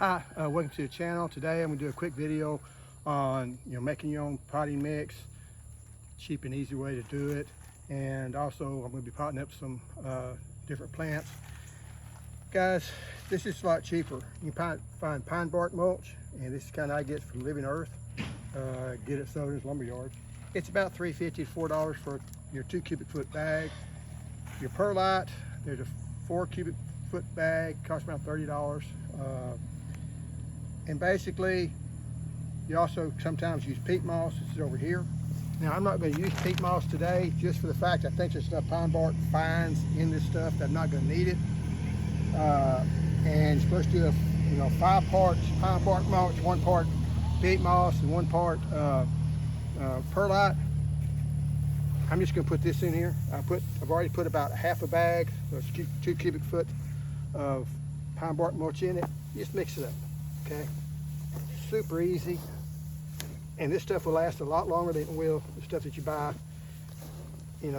Hi, welcome to the channel. Today I'm going to do a quick video on making your own potting mix, cheap and easy way to do it, and also I'm going to be potting up some different plants. Guys, this is a lot cheaper. You can find pine bark mulch, and this is kind of I get from Living Earth. Get it Southern's Lumberyard. It's about $3.50 to $4 for your 2 cubic foot bag. Your perlite, there's a 4 cubic foot bag, costs about $30. And basically, you also sometimes use peat moss. This is over here. Now, I'm not going to use peat moss today just for the fact I think there's enough pine bark fines in this stuff that I'm not going to need it. And you're supposed to do 5 parts pine bark mulch, 1 part peat moss, and 1 part perlite. I'm just going to put this in here. I've already put about half a bag, so it's 2 cubic foot of pine bark mulch in it. Just mix it up. Okay, super easy, and this stuff will last a lot longer than it will the stuff that you buy, in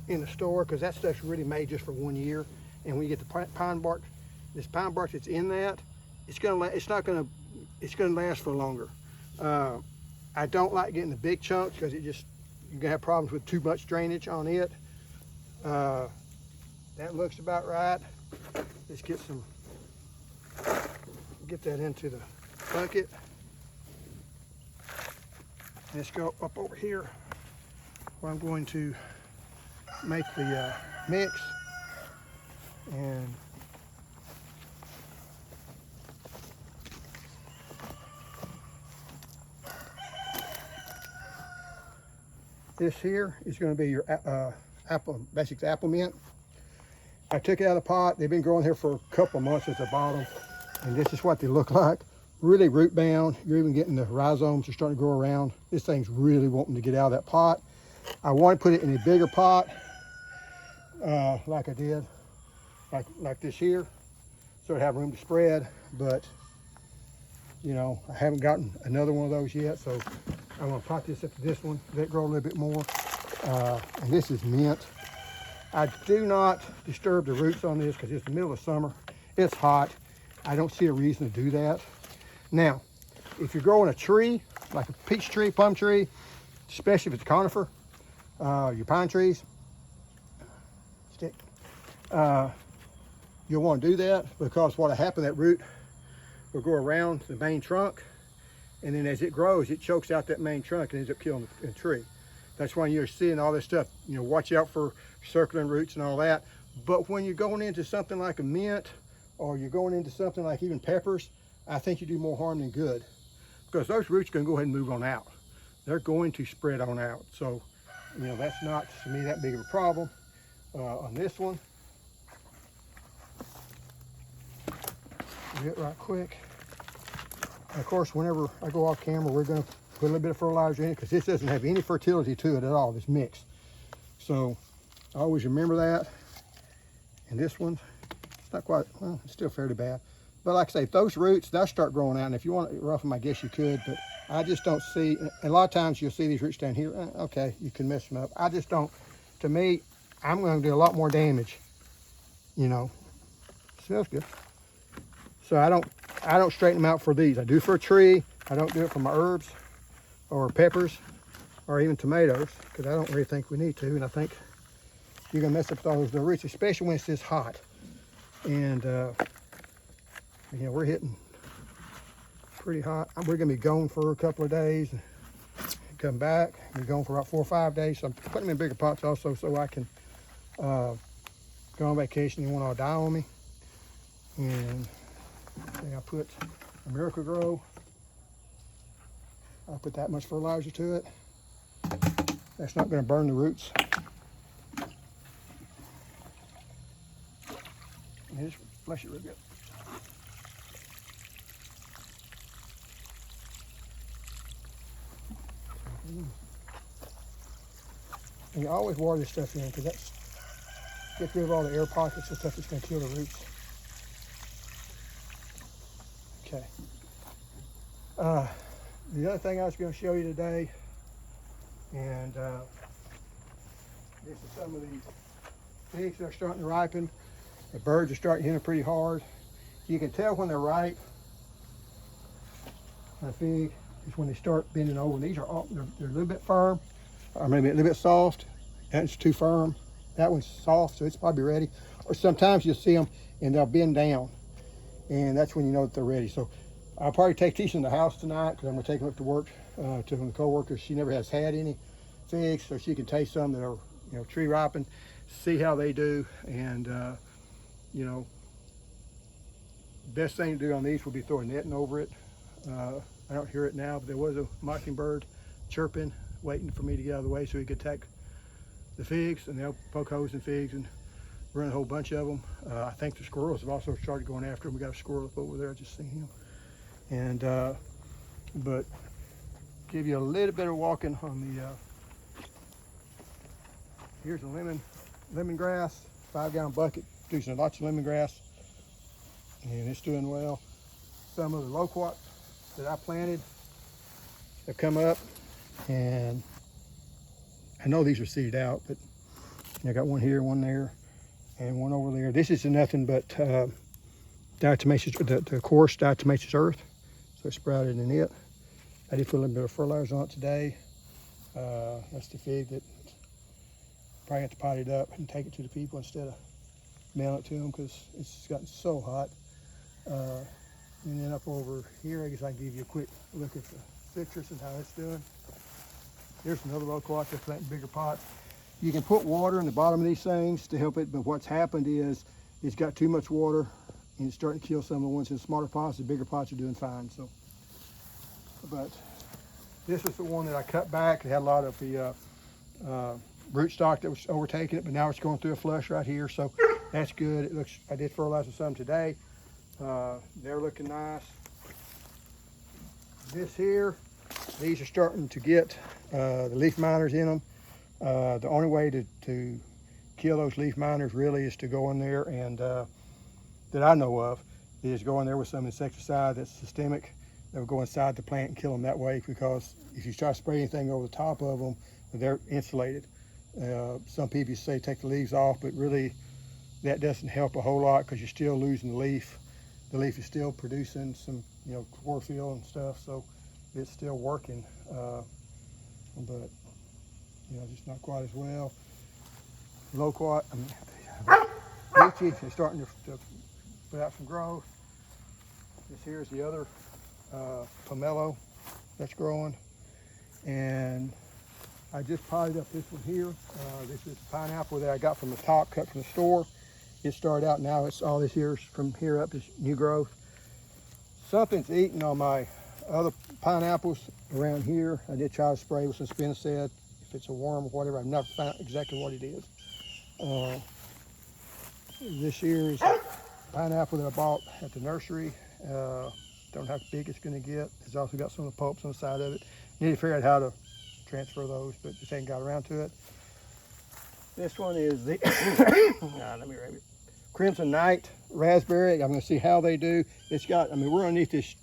the store, because that stuff's really made just for 1 year. And when you get the pine bark, this pine bark that's in that, it's gonna last for longer. I don't like getting the big chunks because you're gonna have problems with too much drainage on it. That looks about right. Let's get that into the bucket. Let's go up over here where I'm going to make the mix. And this here is going to be your basic apple mint. I took it out of the pot. They've been growing here for a couple of months since I bought them. And this is what they look like. Really root bound. You're even getting the rhizomes are starting to grow around. This thing's really wanting to get out of that pot. I want to put it in a bigger pot, like I did, like this here, so I have room to spread. But I haven't gotten another one of those yet, so I'm going to pot this up to this one, let it grow a little bit more. And this is mint. I do not disturb the roots on this because it's the middle of summer. It's hot. I don't see a reason to do that. Now, if you're growing a tree, like a peach tree, plum tree, especially if it's a conifer, your pine trees, you'll want to do that, because what'll happen, that root will go around the main trunk, and then as it grows, it chokes out that main trunk and ends up killing the tree. That's why you're seeing all this stuff. Watch out for circling roots and all that. But when you're going into something like a mint, or you're going into something like even peppers, I think you do more harm than good, because those roots are going to go ahead and move on out. They're going to spread on out. So, that's not, to me, that big of a problem. On this one, get right quick. And of course, whenever I go off camera, we're going to put a little bit of fertilizer in it, because this doesn't have any fertility to it at all, this mix. So I always remember that. And this one, it's not quite, well, it's still fairly bad. But like I say, those roots, they'll start growing out. And if you want to rough them, I guess you could, but I just don't see, a lot of times you'll see these roots down here. Okay, you can mess them up. I just don't, to me, I'm going to do a lot more damage. Smells good. So I don't straighten them out for these. I do for a tree. I don't do it for my herbs or peppers or even tomatoes, because I don't really think we need to. And I think you're going to mess up those roots, especially when it's this hot. And we're hitting pretty hot. We're going to be gone for a couple of days, come back. We're gone for about 4 or 5 days. So I'm putting them in bigger pots also, so I can go on vacation. They won't all die on me. And I put a Miracle-Gro. I'll put that much fertilizer to it. That's not going to burn the roots. And just flush it real good. And you always water this stuff in, because that's gets rid of all the air pockets and stuff that's going to kill the roots. Okay. The other thing I was going to show you today, and this is some of these figs that are starting to ripen. The birds are starting to hit them pretty hard. You can tell when they're ripe. I think is when they start bending over. These are all, they're a little bit firm, or maybe a little bit soft. That's too firm. That one's soft, so it's probably ready. Or sometimes you'll see them and they'll bend down, and that's when you know that they're ready. So I'll probably take these in the house tonight because I'm going to take them up to work to one of the co-workers. She never has had any figs, so she can taste some that are, you know, tree ripened, see how they do, and you know, best thing to do on these would be throw a netting over it. I don't hear it now, but there was a mockingbird chirping, waiting for me to get out of the way so he could attack the figs, and they'll poke holes in figs and run a whole bunch of them. I think the squirrels have also started going after them. We got a squirrel up over there, I just seen him. And but give you a little bit of walking on the here's a lemongrass, 5-gallon bucket, producing lots of lemongrass, and it's doing well. Some of the loquats that I planted have come up, and I know these are seeded out, but I got one here, one there, and one over there. This is nothing but diatomaceous, the coarse diatomaceous earth, so it sprouted in it. I did put a little bit of fertilizer on it today. That's the fig that probably have to pot it up and take it to the people instead of mailing it to them because it's gotten so hot. And then up over here, I guess I can give you a quick look at the citrus and how it's doing. Here's another loquat that's planting bigger pots. You can put water in the bottom of these things to help it, but what's happened is it's got too much water and it's starting to kill some of the ones in smaller pots. The bigger pots are doing fine. So, but this is the one that I cut back. It had a lot of the rootstock that was overtaking it, but now it's going through a flush right here. So that's good. It looks, I did fertilize some today. They're looking nice. This here, these are starting to get the leaf miners in them. The only way to kill those leaf miners really is to go in there and, that I know of, is go in there with some insecticide that's systemic that will go inside the plant and kill them that way, because if you try to spray anything over the top of them, they're insulated. Some people say take the leaves off, but really that doesn't help a whole lot because you're still losing the leaf. The leaf is still producing some, you know, chlorophyll and stuff, so it's still working, but you know, just not quite as well. Loquat, lychee is starting to put out some growth. This here is the other pomelo that's growing, and I just potted up this one here. This is pineapple that I got from the top, cut from the store. It started out, now it's all this here from here up is new growth. Something's eating on my other pineapples around here. I did try to spray with some spinosad, if it's a worm or whatever. I've never found out exactly what it is. This here is pineapple that I bought at the nursery. Don't know how big it's going to get. It's also got some of the pulps on the side of it. Need to figure out how to transfer those, but just ain't got around to it. This one is the let me grab it. Crimson Night raspberry. I'm going to see how they do. It's got, I mean, we're underneath this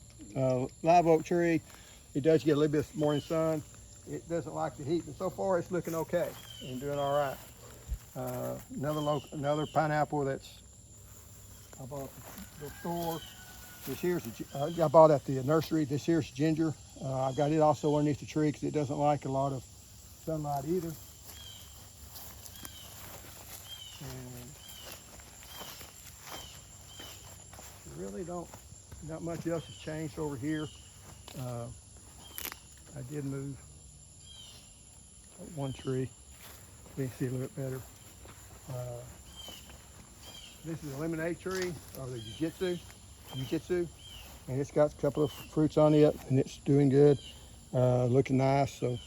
live oak tree. It does get a little bit of morning sun. It doesn't like the heat, but so far it's looking okay and doing all right. Another pineapple that's I bought at the store. This here's I bought at the nursery. This here's ginger. I've got it also underneath the tree because it doesn't like a lot of sunlight either. And really not much else has changed over here. I did move one tree. You can see a little bit better. This is a lemonade tree, or the Jiu-Jitsu, and it's got a couple of fruits on it, and it's doing good, looking nice. So,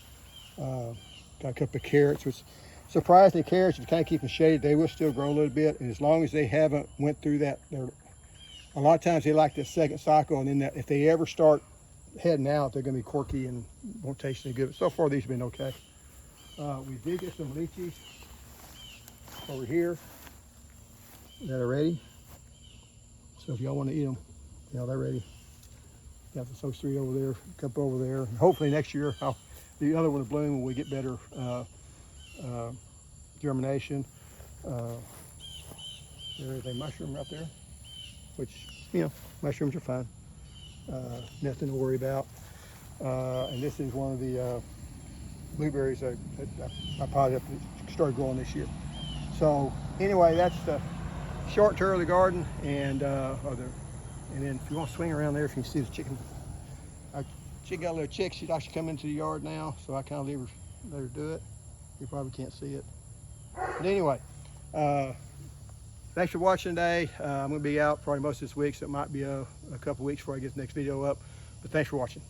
got a couple of carrots, which surprisingly, carrots, if you kind of keep them shaded, they will still grow a little bit, and as long as they haven't went through that, a lot of times they like this second cycle, and then if they ever start heading out, they're going to be quirky and won't taste any good. But so far, these have been okay. We did get some lychees over here that are ready. So if y'all want to eat them, you know, they're ready. Got those 3 over there, a couple over there. And hopefully next year, the other one will bloom when we get better germination. There is a mushroom right there. which, you know, mushrooms are fine. Nothing to worry about. And this is one of the blueberries that I potted up that started growing this year. So anyway, that's the short tour of the garden, and then if you want to swing around there, if you can see the chicken. She got a little chick. She'd actually come into the yard now, so I kind of let her do it. You probably can't see it. But anyway, thanks for watching today. I'm going to be out probably most of this week, so it might be a couple weeks before I get the next video up. But thanks for watching.